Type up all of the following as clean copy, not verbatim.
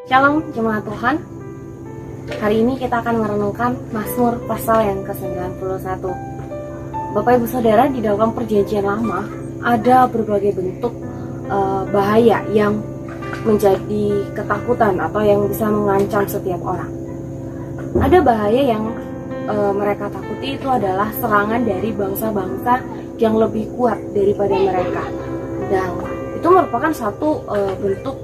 Shalom jemaat Tuhan. Hari ini kita akan merenungkan Mazmur pasal yang ke-91. Bapak Ibu Saudara, di dalam perjanjian lama ada berbagai bentuk bahaya yang menjadi ketakutan atau yang bisa mengancam setiap orang. Ada bahaya yang mereka takuti, itu adalah serangan dari bangsa-bangsa yang lebih kuat daripada mereka. Dan itu merupakan satu bentuk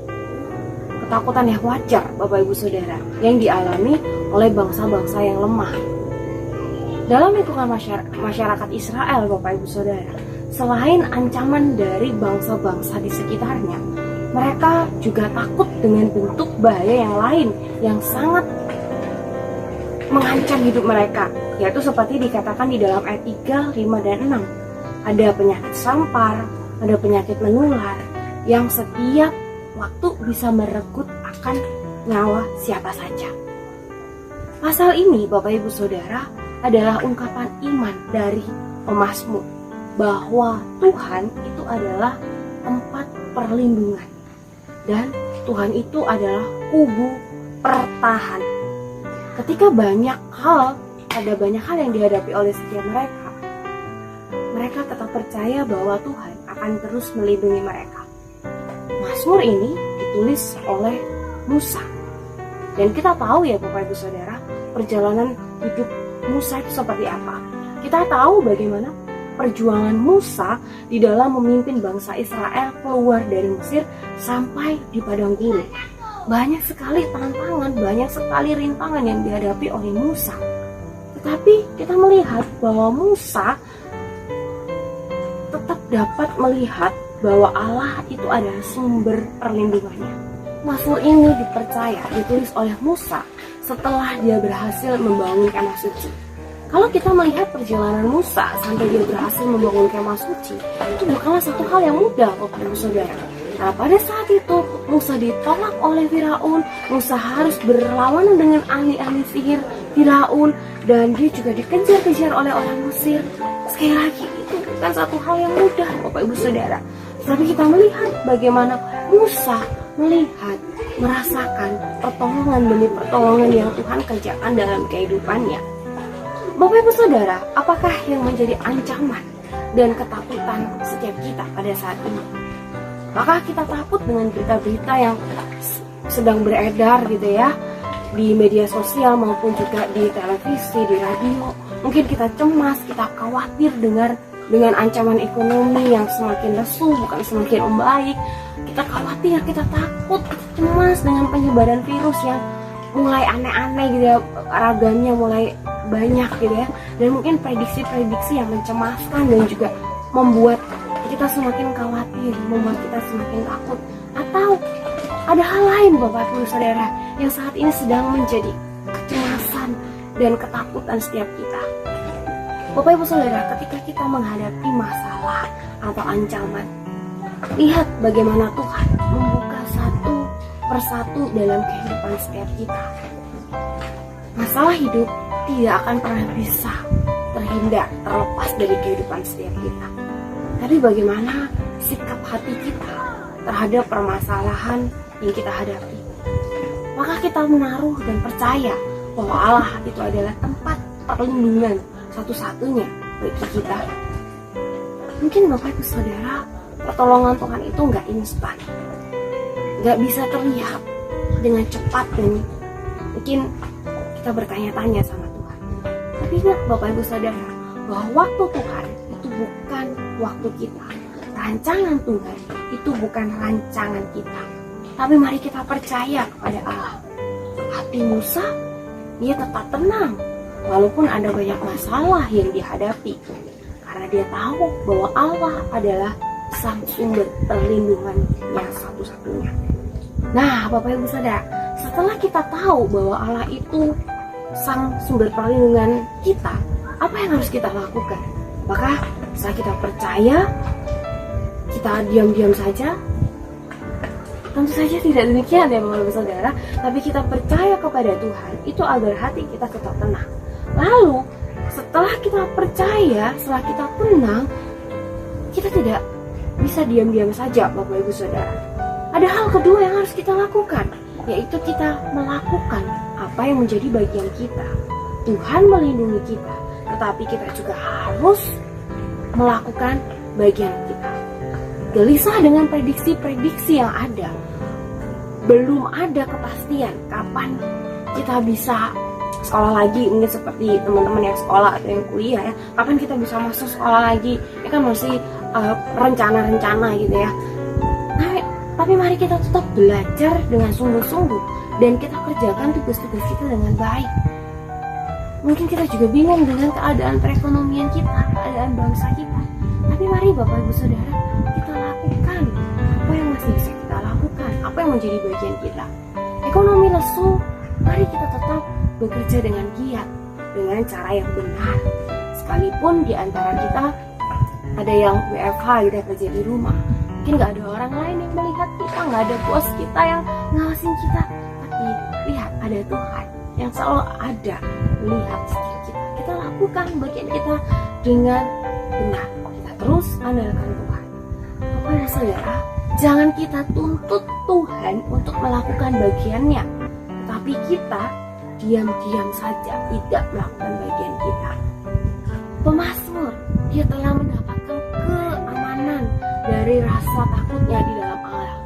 ketakutan yang wajar, Bapak Ibu Saudara, yang dialami oleh bangsa-bangsa yang lemah. Dalam lingkungan masyarakat Israel, Bapak Ibu Saudara, selain ancaman dari bangsa-bangsa di sekitarnya, mereka juga takut dengan bentuk bahaya yang lain yang sangat mengancam hidup mereka, yaitu seperti dikatakan di dalam ayat 3, 5, dan 6. Ada penyakit sampar, ada penyakit menular yang setiap waktu bisa merenggut akan nyawa siapa saja. Pasal ini, Bapak Ibu Saudara, adalah ungkapan iman dari pemazmur bahwa Tuhan itu adalah tempat perlindungan dan Tuhan itu adalah kubu pertahan. Ketika ada banyak hal yang dihadapi oleh setiap mereka tetap percaya bahwa Tuhan akan terus melindungi mereka. Mazmur ini ditulis oleh Musa. Dan kita tahu ya Bapak Ibu Saudara, perjalanan hidup Musa itu seperti apa. Kita tahu bagaimana perjuangan Musa di dalam memimpin bangsa Israel keluar dari Mesir sampai di padang gurun. Banyak sekali tantangan, banyak sekali rintangan yang dihadapi oleh Musa. Tetapi kita melihat bahwa Musa tetap dapat melihat bahwa Allah itu adalah sumber perlindungannya. Mazmur ini ditulis oleh Musa setelah dia berhasil membangun kemah suci. Kalau kita melihat perjalanan Musa sampai dia berhasil membangun kemah suci, itu bukanlah satu hal yang mudah, Bapak Ibu Saudara. Nah, pada saat itu Musa ditolak oleh Firaun, Musa harus berlawanan dengan ahli-ahli sihir Firaun, dan dia juga dikejar-kejar oleh orang Mesir. Sekali lagi, itu bukan satu hal yang mudah, Bapak Ibu Saudara. Tapi kita melihat bagaimana Musa merasakan pertolongan demi pertolongan yang Tuhan kerjakan dalam kehidupannya. Bapak Ibu Saudara, apakah yang menjadi ancaman dan ketakutan setiap kita pada saat ini? Maka kita takut dengan berita-berita yang sedang beredar gitu ya, di media sosial maupun juga di televisi, di radio. Mungkin kita cemas, kita khawatir dengan ancaman ekonomi yang semakin lesu, bukan semakin membaik. Kita khawatir, kita takut, kita cemas dengan penyebaran virus yang mulai aneh-aneh gitu ya, ragamnya mulai banyak gitu ya. Dan mungkin prediksi-prediksi yang mencemaskan dan juga membuat kita semakin khawatir, membuat kita semakin takut. Atau ada hal lain Bapak Ibu Saudara yang saat ini sedang menjadi kecemasan dan ketakutan setiap kita. Bapak Ibu Saudara, ketika kita menghadapi masalah atau ancaman, lihat bagaimana Tuhan membuka satu persatu dalam kehidupan setiap kita. Masalah hidup tidak akan pernah bisa terlepas dari kehidupan setiap kita. Tapi bagaimana sikap hati kita terhadap permasalahan yang kita hadapi? Maka kita menaruh dan percaya bahwa Allah itu adalah tempat perlindungan satu-satunya bagi kita. Mungkin Bapak Ibu Saudara, pertolongan Tuhan itu nggak instan, nggak bisa terlihat dengan cepat, dan mungkin kita bertanya-tanya sama Tuhan. Tapi ingat Bapak Ibu Saudara, bahwa waktu Tuhan itu bukan waktu kita. Rancangan Tuhan itu bukan rancangan kita. Tapi mari kita percaya kepada Allah. Hati Musa, dia tetap tenang walaupun ada banyak masalah yang dihadapi, karena dia tahu bahwa Allah adalah sang sumber perlindungan yang satu-satunya. Nah, Bapak Ibu Saudara, setelah kita tahu bahwa Allah itu sang sumber perlindungan kita, apa yang harus kita lakukan? Maka setelah kita percaya, kita diam-diam saja? Tentu saja tidak demikian ya Bapak Ibu Saudara, tapi kita percaya kepada Tuhan itu agar hati kita tetap tenang. Lalu setelah kita percaya, setelah kita tenang, kita tidak bisa diam-diam saja Bapak Ibu Saudara. Ada hal kedua yang harus kita lakukan, yaitu kita melakukan apa yang menjadi bagian kita. Tuhan melindungi kita, tetapi kita juga harus melakukan bagian kita. Gelisah dengan prediksi-prediksi yang ada. Belum ada kepastian kapan kita bisa sekolah lagi, mungkin seperti teman-teman yang sekolah atau yang kuliah ya, kapan kita bisa masuk sekolah lagi, ya kan masih rencana-rencana gitu ya. Tapi mari kita tetap belajar dengan sungguh-sungguh dan kita kerjakan tugas-tugas kita dengan baik. Mungkin kita juga bingung dengan keadaan perekonomian kita, keadaan bangsa kita, tapi mari Bapak Ibu Saudara, kita lakukan apa yang masih bisa kita lakukan, apa yang menjadi bagian kita. Ekonomi lesu, mari kita tetap bekerja dengan giat, dengan cara yang benar. Sekalipun di antara kita ada yang WFH gitu, kerja di rumah, mungkin gak ada orang lain yang melihat kita, gak ada bos kita yang ngawasin kita, tapi lihat ada Tuhan yang selalu ada melihat setiap kita. Kita lakukan bagian kita dengan benar, kita terus andalkan Tuhan. Bapak dan Saudara, jangan kita tuntut Tuhan untuk melakukan bagiannya, tetapi kita diam-diam saja tidak melakukan bagian kita. Pemazmur, dia telah mendapatkan keamanan dari rasa takutnya di dalam Allah.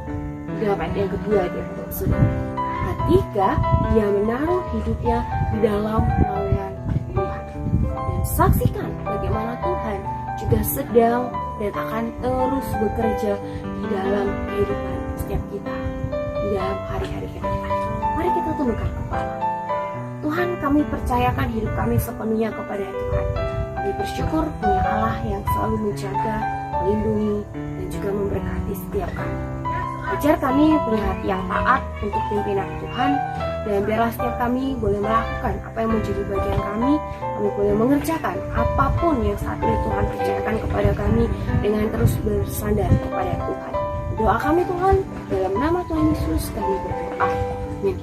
Di dalam ayat yang kedua dia sudah. Ketika dia menaruh hidupnya di dalam naungan Tuhan dan saksikan bagaimana Tuhan juga sedang dan akan terus bekerja di dalam kehidupan setiap kita, di dalam hari-hari kita. Mari kita tundukkan kepala. Tuhan, kami percayakan hidup kami sepenuhnya kepada Tuhan. Kami bersyukur punya Allah yang selalu menjaga, melindungi, dan juga memberkati setiap kami. Ajar kami punya hati yang taat untuk pimpinan Tuhan, dan biarlah setiap kami boleh melakukan apa yang menjadi bagian kami boleh mengerjakan apapun yang saat ini Tuhan kerjakan kepada kami dengan terus bersandar kepada Tuhan. Doa kami Tuhan, dalam nama Tuhan Yesus kami berdoa. Amin.